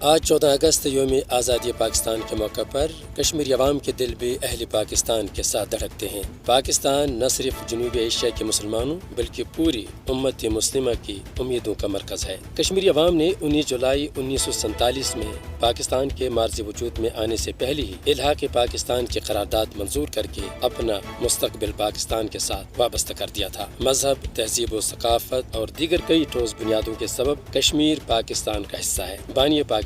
آج 14 اگست یوم آزادی پاکستان کے موقع پر کشمیری عوام کے دل بھی اہل پاکستان کے ساتھ دھڑکتے ہیں۔ پاکستان نہ صرف جنوبی ایشیا کے مسلمانوں بلکہ پوری امت مسلمہ کی امیدوں کا مرکز ہے۔ کشمیری عوام نے 19 جولائی 1947 میں پاکستان کے مارز وجود میں آنے سے پہلے ہی الحاق پاکستان کی قرارداد منظور کر کے اپنا مستقبل پاکستان کے ساتھ وابستہ کر دیا تھا۔ مذہب، تہذیب و ثقافت اور دیگر کئی ٹھوس بنیادوں کے سبب کشمیر پاکستان کا حصہ ہے۔ بانی پاکستان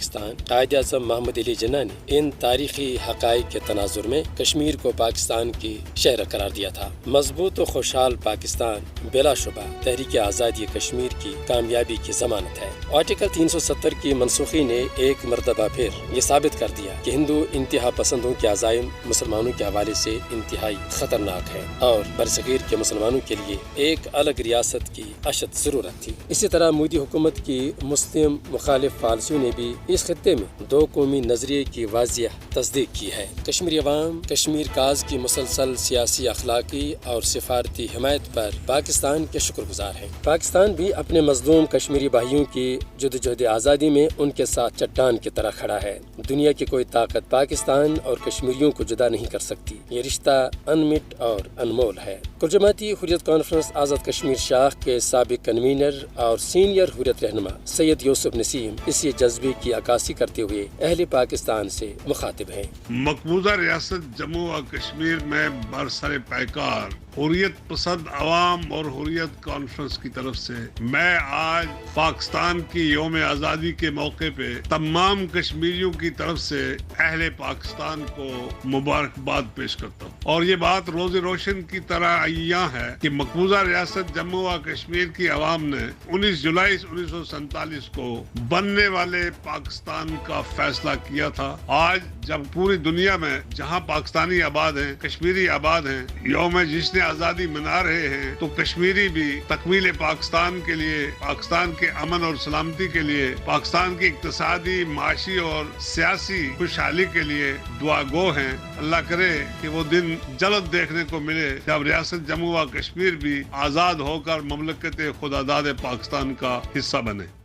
قائد اعظم محمد علی جناح نے ان تاریخی حقائق کے تناظر میں کشمیر کو پاکستان کی شہر قرار دیا تھا۔ مضبوط و خوشحال پاکستان بلا شبہ تحریک آزادی کشمیر کی کامیابی کی ضمانت ہے۔ آرٹیکل 370 کی منسوخی نے ایک مرتبہ پھر یہ ثابت کر دیا کہ ہندو انتہا پسندوں کے عزائم مسلمانوں کے حوالے سے انتہائی خطرناک ہے اور برصغیر کے مسلمانوں کے لیے ایک الگ ریاست کی اشد ضرورت تھی۔ اسی طرح مودی حکومت کی مسلم مخالف پالیسیوں نے بھی اس خطے میں دو قومی نظریے کی واضح تصدیق کی ہے۔ کشمیری عوام کشمیر کاز کی مسلسل سیاسی، اخلاقی اور سفارتی حمایت پر پاکستان کے شکر گزار ہے۔ پاکستان بھی اپنے مظلوم کشمیری بھائیوں کی جدوجہد آزادی میں ان کے ساتھ چٹان کی طرح کھڑا ہے۔ دنیا کی کوئی طاقت پاکستان اور کشمیریوں کو جدا نہیں کر سکتی۔ یہ رشتہ انمٹ اور انمول ہے۔ کل جماعتی حریت کانفرنس آزاد کشمیر شاخ کے سابق کنوینر اور سینئر حریت رہنما سید یوسف نسیم اسی جذبے کی عکاسی کرتے ہوئے اہل پاکستان سے مخاطب ہیں۔ مقبوضہ ریاست جموں و کشمیر میں برسر پیکار حریت پسند عوام اور حریت کانفرنس کی طرف سے میں آج پاکستان کی یوم آزادی کے موقع پہ تمام کشمیریوں کی طرف سے اہل پاکستان کو مبارکباد پیش کرتا ہوں، اور یہ بات روز روشن کی طرح عیاں ہے کہ مقبوضہ ریاست جموں و کشمیر کی عوام نے 19 جولائی 1947 کو بننے والے پاکستان کا فیصلہ کیا تھا۔ آج جب پوری دنیا میں جہاں پاکستانی آباد ہیں، کشمیری آباد ہیں، یوم جشن آزادی منا رہے ہیں، تو کشمیری بھی تکمیل پاکستان کے لیے، پاکستان کے امن اور سلامتی کے لیے، پاکستان کی اقتصادی، معاشی اور سیاسی خوشحالی کے لیے دعا گو ہیں۔ اللہ کرے کہ وہ دن جلد دیکھنے کو ملے جب ریاست جموں و کشمیر بھی آزاد ہو کر مملکت خداداد پاکستان کا حصہ بنے۔